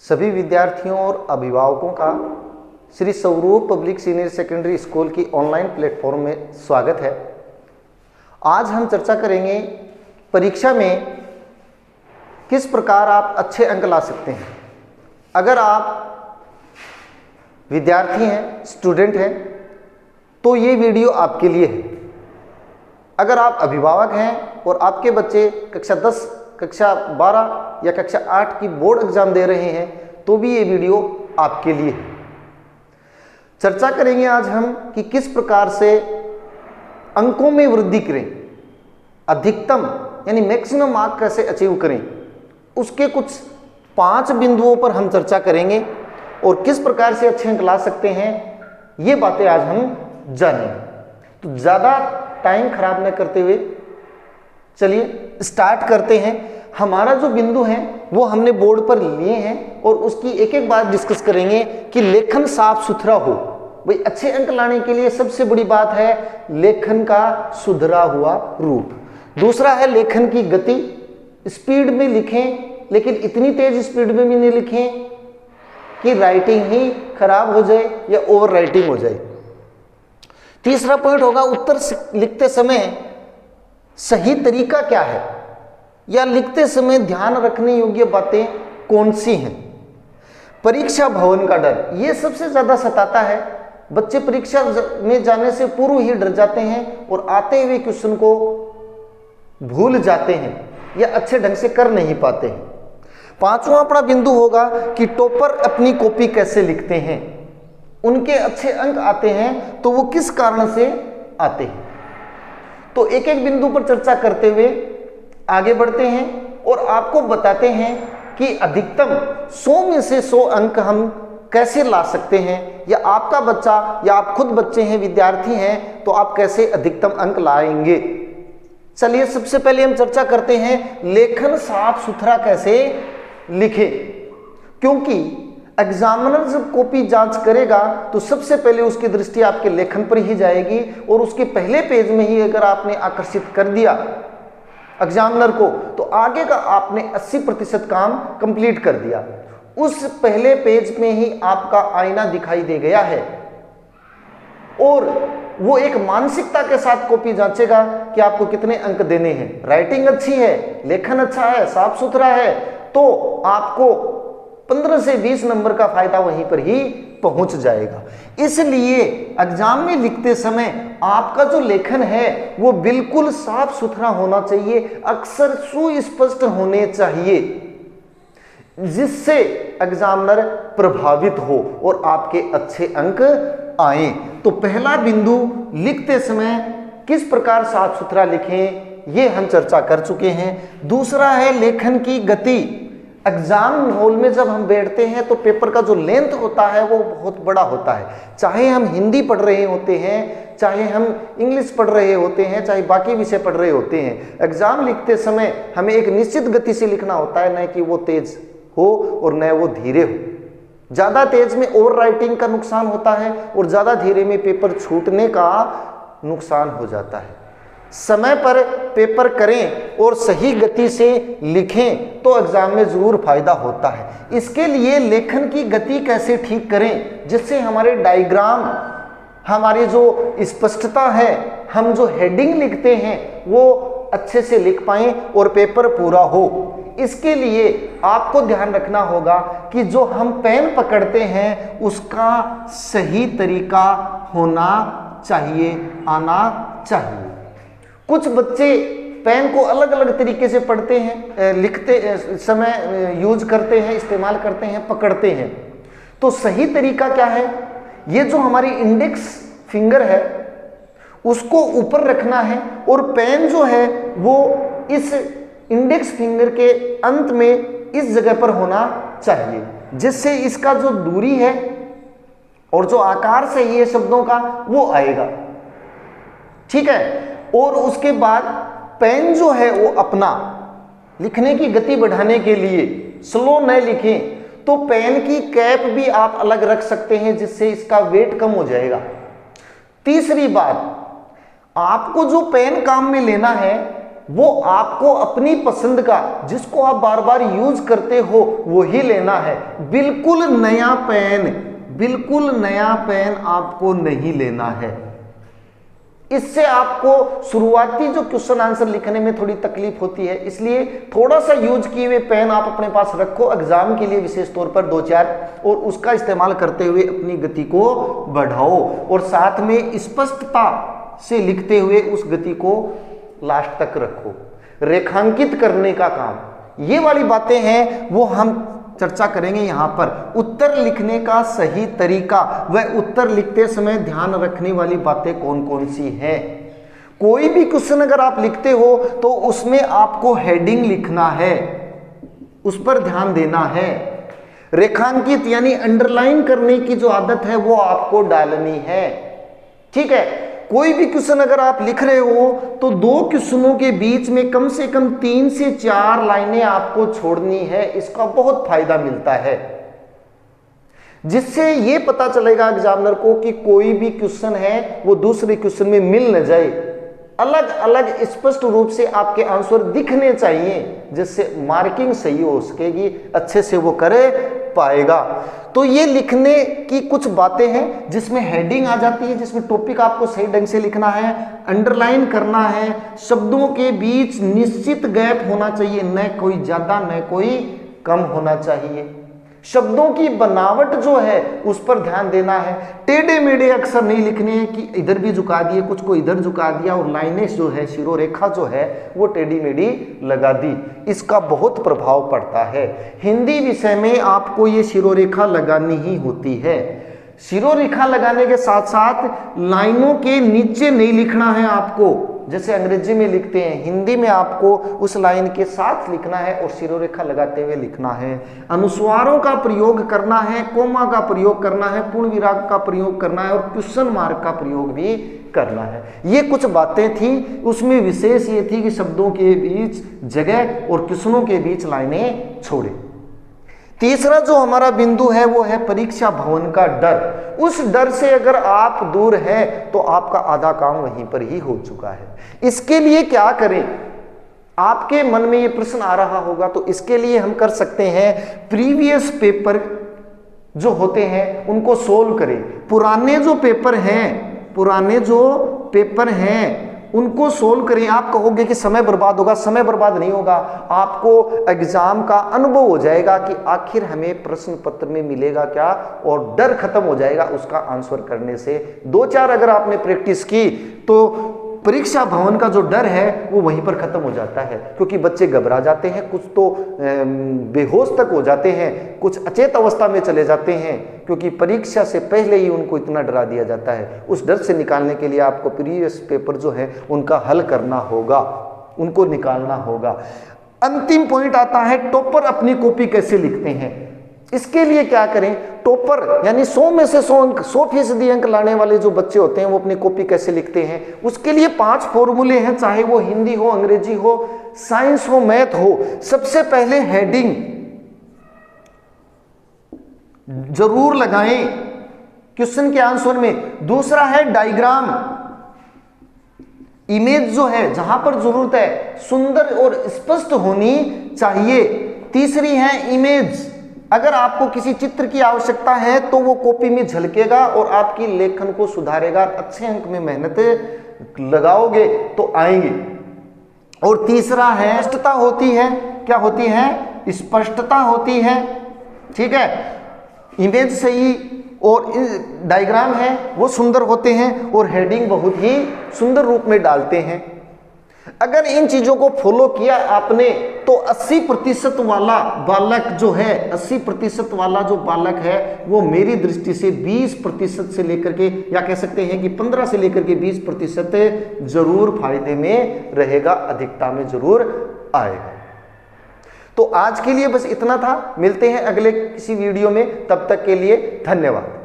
सभी विद्यार्थियों और अभिभावकों का श्री स्वरूप पब्लिक सीनियर सेकेंडरी स्कूल की ऑनलाइन प्लेटफॉर्म में स्वागत है। आज हम चर्चा करेंगे परीक्षा में किस प्रकार आप अच्छे अंक ला सकते हैं। अगर आप विद्यार्थी हैं, स्टूडेंट हैं, तो ये वीडियो आपके लिए है। अगर आप अभिभावक हैं और आपके बच्चे कक्षा 10, कक्षा 12 या कक्षा 8 की बोर्ड एग्जाम दे रहे हैं तो भी ये वीडियो आपके लिए है। चर्चा करेंगे आज हम कि किस प्रकार से अंकों में वृद्धि करें, अधिकतम यानी मैक्सिमम मार्क कैसे अचीव करें। उसके कुछ 5 बिंदुओं पर हम चर्चा करेंगे और किस प्रकार से अच्छे अंक ला सकते हैं, ये बातें आज हम जानेंगे। तो ज़्यादा टाइम खराब न करते हुए चलिए स्टार्ट करते हैं। हमारा जो बिंदु है वो हमने बोर्ड पर लिए हैं और उसकी एक एक बात डिस्कस करेंगे कि लेखन साफ सुथरा हो। भाई अच्छे अंक लाने के लिए सबसे बड़ी बात है लेखन का सुधरा हुआ रूप। दूसरा है लेखन की गति, स्पीड में लिखें लेकिन इतनी तेज स्पीड में भी नहीं लिखें कि राइटिंग ही खराब हो जाए या ओवर राइटिंग हो जाए। तीसरा पॉइंट होगा उत्तर लिखते समय सही तरीका क्या है या लिखते समय ध्यान रखने योग्य बातें कौन सी हैं। परीक्षा भवन का डर, ये सबसे ज्यादा सताता है। बच्चे परीक्षा में जाने से पूर्व ही डर जाते हैं और आते हुए क्वेश्चन को भूल जाते हैं या अच्छे ढंग से कर नहीं पाते हैं। 5वां अपना बिंदु होगा कि टॉपर अपनी कॉपी कैसे लिखते हैं, उनके अच्छे अंक आते हैं तो वो किस कारण से आते हैं। तो एक एक बिंदु पर चर्चा करते हुए आगे बढ़ते हैं और आपको बताते हैं कि अधिकतम 100 में से 100 अंक हम कैसे ला सकते हैं, या आपका बच्चा या आप खुद बच्चे हैं, विद्यार्थी हैं, तो आप कैसे अधिकतम अंक लाएंगे। चलिए सबसे पहले हम चर्चा करते हैं लेखन साफ सुथरा कैसे लिखें। क्योंकि एग्जामिनर जब कॉपी जांच करेगा तो सबसे पहले उसकी दृष्टि आपके लेखन पर ही जाएगी और उसके पहले पेज में ही अगर आपने आकर्षित कर दिया एग्जामिनर को तो आगे का आपने 80% काम कंप्लीट कर दिया। उस पहले पेज में ही आपका आईना दिखाई दे गया है और वो एक मानसिकता के साथ कॉपी जांचेगा कि आपको कितने अंक देने हैं। राइटिंग अच्छी है, लेखन अच्छा है, साफ सुथरा है, तो आपको 15 से 20 नंबर का फायदा वहीं पर ही पहुंच जाएगा। इसलिए एग्जाम में लिखते समय आपका जो लेखन है वो बिल्कुल साफ सुथरा होना चाहिए, अक्षर सुस्पष्ट होने चाहिए, जिससे एग्जामिनर प्रभावित हो और आपके अच्छे अंक आए। तो पहला बिंदु लिखते समय किस प्रकार साफ सुथरा लिखें, ये हम चर्चा कर चुके हैं। दूसरा है लेखन की गति। एग्जाम हॉल में जब हम बैठते हैं तो पेपर का जो लेंथ होता है वो बहुत बड़ा होता है। चाहे हम हिंदी पढ़ रहे होते हैं, चाहे हम इंग्लिश पढ़ रहे होते हैं, चाहे बाकी विषय पढ़ रहे होते हैं, एग्जाम लिखते समय हमें एक निश्चित गति से लिखना होता है, न कि वो तेज हो और न वो धीरे हो। ज़्यादा तेज में ओवर राइटिंग का नुकसान होता है और ज़्यादा धीरे में पेपर छूटने का नुकसान हो जाता है। समय पर पेपर करें और सही गति से लिखें तो एग्जाम में जरूर फायदा होता है। इसके लिए लेखन की गति कैसे ठीक करें जिससे हमारे डायग्राम, हमारी जो स्पष्टता है, हम जो हेडिंग लिखते हैं वो अच्छे से लिख पाएं और पेपर पूरा हो। इसके लिए आपको ध्यान रखना होगा कि जो हम पेन पकड़ते हैं उसका सही तरीका होना चाहिए, आना चाहिए। कुछ बच्चे पेन को अलग अलग तरीके से पढ़ते हैं, लिखते समय यूज करते हैं, इस्तेमाल करते हैं, पकड़ते हैं। तो सही तरीका क्या है, ये जो हमारी इंडेक्स फिंगर है उसको ऊपर रखना है और पेन जो है वो इस इंडेक्स फिंगर के अंत में इस जगह पर होना चाहिए, जिससे इसका जो दूरी है और जो आकार सही है शब्दों का वो आएगा। ठीक है। और उसके बाद पेन जो है वो अपना लिखने की गति बढ़ाने के लिए स्लो न लिखें तो पेन की कैप भी आप अलग रख सकते हैं, जिससे इसका वेट कम हो जाएगा। तीसरी बात, आपको जो पेन काम में लेना है वो आपको अपनी पसंद का, जिसको आप बार बार यूज करते हो, वो ही लेना है। बिल्कुल नया पेन आपको नहीं लेना है। इससे आपको शुरुआती जो क्वेश्चन आंसर लिखने में थोड़ी तकलीफ होती है, इसलिए थोड़ा सा यूज किए हुए पेन आप अपने पास रखो एग्जाम के लिए, विशेष तौर पर 2-4, और उसका इस्तेमाल करते हुए अपनी गति को बढ़ाओ और साथ में स्पष्टता से लिखते हुए उस गति को लास्ट तक रखो। रेखांकित करने का काम, ये वाली बातें हैं वो हम चर्चा करेंगे यहां पर। उत्तर लिखने का सही तरीका व उत्तर लिखते समय ध्यान रखने वाली बातें कौन कौन सी हैं। कोई भी क्वेश्चन अगर आप लिखते हो तो उसमें आपको हेडिंग लिखना है, उस पर ध्यान देना है। रेखांकित यानी अंडरलाइन करने की जो आदत है वो आपको डालनी है, ठीक है। कोई भी क्वेश्चन अगर आप लिख रहे हो तो 2 क्वेश्चनों के बीच में कम से कम 3 से 4 लाइनें आपको छोड़नी है। इसका बहुत फायदा मिलता है, जिससे ये पता चलेगा एग्जामिनर को कि कोई भी क्वेश्चन है वो दूसरे क्वेश्चन में मिल न जाए। अलग अलग स्पष्ट रूप से आपके आंसर दिखने चाहिए, जिससे मार्किंग सही हो सकेगी, अच्छे से वो करे पाएगा। तो ये लिखने की कुछ बातें हैं जिसमें हेडिंग आ जाती है, जिसमें टॉपिक आपको सही ढंग से लिखना है, अंडरलाइन करना है, शब्दों के बीच निश्चित गैप होना चाहिए, न कोई ज्यादा न कोई कम होना चाहिए। शब्दों की बनावट जो है उस पर ध्यान देना है। टेढ़े मेढ़े अक्षर नहीं लिखने हैं कि इधर भी झुका दिए, कुछ को इधर झुका दिया और लाइनें जो है, शिरोरेखा जो है वो टेढ़ी मेढ़ी लगा दी। इसका बहुत प्रभाव पड़ता है। हिंदी विषय में आपको ये शिरोरेखा लगानी ही होती है। शिरोरेखा लगाने के साथ साथ लाइनों के नीचे नहीं लिखना है आपको, जैसे अंग्रेजी में लिखते हैं, हिंदी में आपको उस लाइन के साथ लिखना है और शिरोरेखा लगाते हुए लिखना है। अनुस्वारों का प्रयोग करना है, कोमा का प्रयोग करना है, पूर्ण विराम का प्रयोग करना है और क्वेश्चन मार्क का प्रयोग भी करना है। ये कुछ बातें थी, उसमें विशेष ये थी कि शब्दों के बीच जगह और क्वेश्चनों के बीच लाइनें छोड़े। तीसरा जो हमारा बिंदु है वो है परीक्षा भवन का डर। उस डर से अगर आप दूर हैं तो आपका आधा काम वहीं पर ही हो चुका है। इसके लिए क्या करें? आपके मन में ये प्रश्न आ रहा होगा, तो इसके लिए हम कर सकते हैं, प्रीवियस पेपर जो होते हैं उनको सोल्व करें। पुराने जो पेपर हैं उनको सोल्व करें। आप कहोगे कि समय बर्बाद होगा, समय बर्बाद नहीं होगा, आपको एग्जाम का अनुभव हो जाएगा कि आखिर हमें प्रश्न पत्र में मिलेगा क्या, और डर खत्म हो जाएगा उसका आंसर करने से। 2-4 अगर आपने प्रैक्टिस की तो परीक्षा भवन का जो डर है वो वहीं पर खत्म हो जाता है, क्योंकि बच्चे घबरा जाते हैं, कुछ तो बेहोश तक हो जाते हैं, कुछ अचेत अवस्था में चले जाते हैं, क्योंकि परीक्षा से पहले ही उनको इतना डरा दिया जाता है। उस डर से निकालने के लिए आपको प्रीवियस पेपर जो है उनका हल करना होगा, उनको निकालना होगा। अंतिम पॉइंट आता है, टॉपर अपनी कॉपी कैसे लिखते हैं। इसके लिए क्या करें? टॉपर यानी 100 में से 100% अंक लाने वाले जो बच्चे होते हैं वो अपनी कॉपी कैसे लिखते हैं, उसके लिए 5 फॉर्मूले हैं, चाहे वो हिंदी हो, अंग्रेजी हो, साइंस हो, मैथ हो। सबसे पहले हेडिंग जरूर लगाएं क्वेश्चन के आंसर में। दूसरा है डायग्राम, इमेज जो है जहां पर जरूरत है सुंदर और स्पष्ट होनी चाहिए। तीसरी है इमेज, अगर आपको किसी चित्र की आवश्यकता है तो वो कॉपी में झलकेगा और आपकी लेखन को सुधारेगा। अच्छे अंक में मेहनत लगाओगे तो आएंगे। और तीसरा है स्पष्टता होती है। क्या होती है? स्पष्टता होती है, ठीक है। इमेज सही और डायग्राम है वो सुंदर होते हैं और हेडिंग बहुत ही सुंदर रूप में डालते हैं। अगर इन चीजों को फॉलो किया आपने तो 80% वाला बालक जो है, 80% वाला जो बालक है वो मेरी दृष्टि से 20% से लेकर के, या कह सकते हैं कि 15 से लेकर के 20% जरूर फायदे में रहेगा, अधिकता में जरूर आएगा। तो आज के लिए बस इतना था। मिलते हैं अगले किसी वीडियो में, तब तक के लिए धन्यवाद।